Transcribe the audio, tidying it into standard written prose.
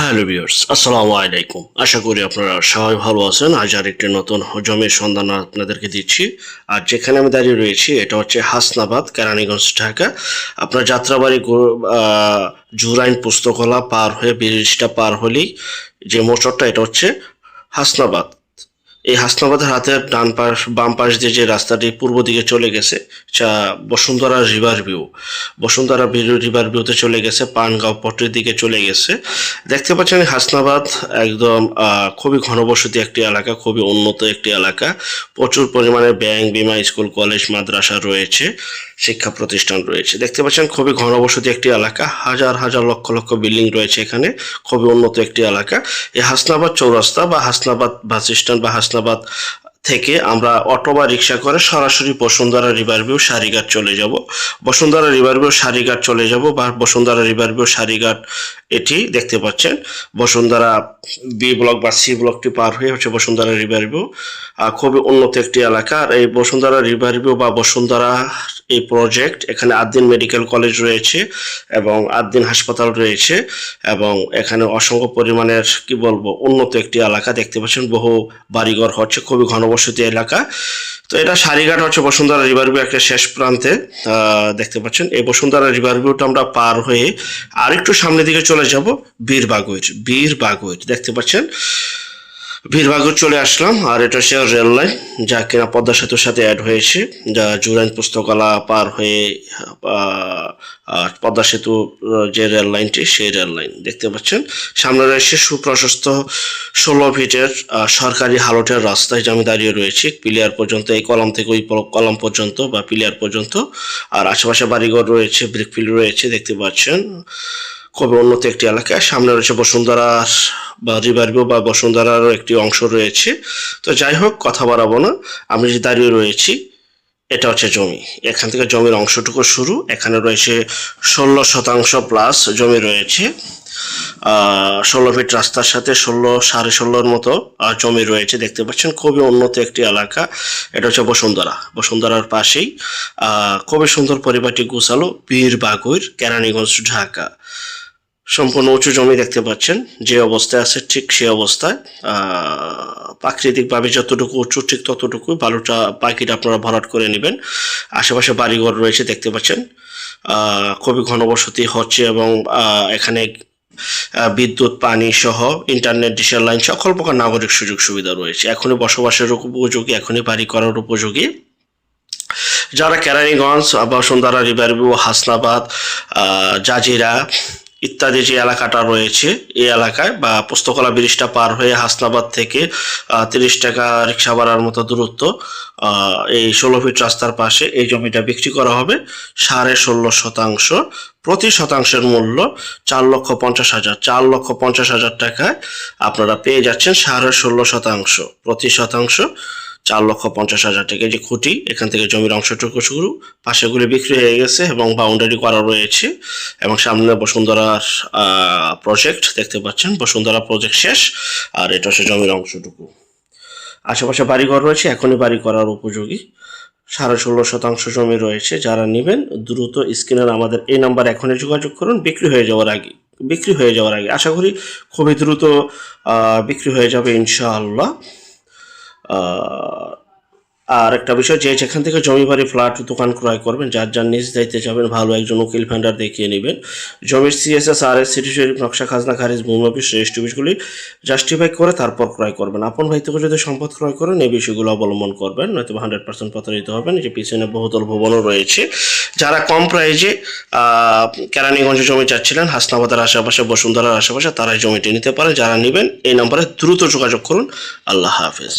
Hello viewers, আসসালামু আলাইকুম। আশা করি আপনারা সবাই ভালো আছেন। আজ আরেকটি নতুন জমির সন্ধান আপনাদেরকে দিচ্ছি। আর যেখানে আমি দাঁড়িয়ে রয়েছি এটা হচ্ছে হাসনাবাদ, কেরানীগঞ্জ, ঢাকা। আপনার যাত্রাবাড়ি জুরাইন পুস্তকলা পার হয়ে ব্রিজটা পার হলেই যে মোটরটা, এটা হচ্ছে হাসনাবাদ। এই হাসনাবাদের হাতের বাম পাশ দিয়ে যে রাস্তাটি পূর্ব দিকে চলে গেছে, Bashundhara river view, Bashundhara river ভিউতে চলে গেছে, পানগাঁও পট্টির দিকে চলে গেছে। দেখতে পাচ্ছেন হাসনাবাদ একদম খুবই ঘনবসতি একটি এলাকা, খুবই উন্নত একটি এলাকা। প্রচুর পরিমাণে ব্যাংক, বিমা, স্কুল, কলেজ, মাদ্রাসা রয়েছে, শিক্ষা প্রতিষ্ঠান রয়েছে। দেখতে পাচ্ছেন খুবই ঘনবসতি একটি এলাকা, হাজার হাজার লক্ষ লক্ষ বিল্ডিং রয়েছে এখানে, খুবই উন্নত একটি এলাকা। এই হাসনাবাদ চৌরাস্তা বা হাসনাবাদ বাস স্ট্যান্ড বা হাসনাবাদ থেকে আমরা অটো বা রিক্সা করে সরাসরি বসুন্ধরা রিভার ভিউ সারিঘাট চলে যাব। বসুন্ধরা রিভার ভিউ সারিঘাট চলে যাব বা বসুন্ধরা রিভার ভিউ সারিঘাট এটি দেখতে পাচ্ছেন। বসুন্ধরা বি ব্লক বা সি ব্লকটি পার হয়ে হচ্ছে বসুন্ধরা রিভার ভিউ। খুবই উন্নত একটি এলাকা। আর এই বসুন্ধরা রিভার ভিউ বা বসুন্ধরা এই প্রজেক্ট, এখানে আদ্দিন মেডিকেল কলেজ রয়েছে এবং আদ্দিন হাসপাতাল রয়েছে এবং এখানে অসংখ্য পরিমাণের কি বলবো উন্নত একটি এলাকা। দেখতে পাচ্ছেন বহু বাড়িঘর হচ্ছে, খুবই ঘনবসতি এলাকা। তো এটা সারিঘাট হচ্ছে বসুন্ধরা রিভার ভিউ একটা শেষ প্রান্তে দেখতে পাচ্ছেন। এই বসুন্ধরা রিভার ভিউটা আমরা পার হয়ে আরেকটু সামনের দিকে চলে যাব বীরবাগুইর দেখতে পাচ্ছেন। বীরবাগুর চলে আসলাম। আর এটা হচ্ছে রেল লাইন, যা কিনা পদ্মা সেতুর সাথে অ্যাড হয়েছে, যা জুরাইন পুস্তকালা পার হয়ে পদ্মা সেতু যে রেল লাইনটি, সেই রেল লাইন দেখতে পাচ্ছেন। সামনে রয়েছে সুপ্রশস্ত 16 ফিটের সরকারি হালটের রাস্তায়, যে আমি দাঁড়িয়ে রয়েছি পিলিয়ার পর্যন্ত, এই কলাম থেকে ওই কলাম পর্যন্ত বা পিলিয়ার পর্যন্ত। আর আশেপাশে বাড়িঘর রয়েছে, ব্রিকফিল্ড রয়েছে, দেখতে পাচ্ছেন। খুবই উন্নত একটি এলাকা। সামনে রয়েছে বসুন্ধরার বা রিভার ভিউ বা বসুন্ধরারও একটি অংশ রয়েছে। তো যাই হোক, কথা বাড়াবো না, আমি যে দাঁড়িয়ে রয়েছি এটা হচ্ছে জমি। এখান থেকে জমির অংশটুকু শুরু। এখানে রয়েছে 16% প্লাস জমি রয়েছে। 16 ফিট রাস্তার সাথে 16.5 মতো জমি রয়েছে, দেখতে পাচ্ছেন। খুবই উন্নত একটি এলাকা। এটা হচ্ছে বসুন্ধরার পাশেই খুবই সুন্দর পরিপাটি গুছালো বীরবাগুইর, কেরানীগঞ্জ, ঢাকা। সম্পূর্ণ উঁচু জমি দেখতে পাচ্ছেন, যে অবস্থায় আছে ঠিক সেই অবস্থায়। প্রাকৃতিকভাবে যতটুকু উঁচু ঠিক ততটুকু, বালুটা বাকিটা আপনারা ভরাট করে নেবেন। আশেপাশে বাড়িঘর রয়েছে, দেখতে পাচ্ছেন। খুবই ঘনবসতি হচ্ছে এবং এখানে বিদ্যুৎ, পানি সহ ইন্টারনেট, ডিশের লাইন, সকল প্রকার নাগরিক সুযোগ সুবিধা রয়েছে। এখনই বসবাসের উপযোগী, এখনই বাড়ি করার উপযোগী। যারা কেরানীগঞ্জ, বসুন্ধরা রিভার ভিউ, হাসনাবাদ, জাজিরা ইত্যাদি যে এলাকাটা রয়েছে, এই এলাকায় বা পুস্তকলা ব্রিজটা পার হয়ে হাসনাবাদ থেকে 30 টাকা রিক্সা ভাড়ার মতো দূরত্ব, এই 16 ফিট রাস্তার পাশে এই জমিটা বিক্রি করা হবে 16.5%। প্রতি শতাংশের মূল্য 4,50,000। 4,50,000 টাকায় আপনারা পেয়ে যাচ্ছেন 16.5%। প্রতি শতাংশ 4,50,000 টাকা। যে খুঁটি, এখান থেকে জমির অংশটুকু শুরু, পাশেগুলি বিক্রি হয়ে গেছে এবং বাউন্ডারি করা রয়েছে। এবং সামনে বসুন্ধরার প্রজেক্ট দেখতে পাচ্ছেন, বসুন্ধরা প্রজেক্ট শেষ। আর এটা হচ্ছে জমির অংশটুকু। আশেপাশে বাড়িঘর রয়েছে, এখনই বাড়ি করার উপযোগী। 16.5% জমি রয়েছে। যারা নেবেন দ্রুত স্ক্রিনের আমাদের এই নাম্বার এখনই যোগাযোগ করুন, বিক্রি হয়ে যাওয়ার আগে। আশা করি খুবই দ্রুত বিক্রি হয়ে যাবে ইনশাআল্লাহ। আর একটা বিষয়, যে যেখান থেকে জমি, বাড়ি, ফ্ল্যাট, দোকান ক্রয় করবেন, যার নিজ দায়িত্বে যাবেন, ভালো একজন উকিল ভেন্ডার দেখিয়ে নেবেন। জমির CSS, RS, সিটি শরীফ, নকশা, খাজনা খারিজ, ভূমি অফিস, রেজিস্ট্রি অফিসগুলি জাস্টিফাই করে তারপর ক্রয় করবেন। আপন ভাই থেকে যদি সম্পদ ক্রয় করেন, এই বিষয়গুলো অবলম্বন করবেন, নয়তো 100% প্রতারিত হবেন। যে পিছনে বহুতল ভবনও রয়েছে। যারা কম প্রাইজে কেরানীগঞ্জে জমি চাচ্ছিলেন, হাসনাবাদের আশেপাশে, বসুন্ধরার আশেপাশে, তারাই জমিটি নিতে পারেন। যারা নেবেন এই নম্বরে দ্রুত যোগাযোগ করুন। আল্লাহ হাফেজ।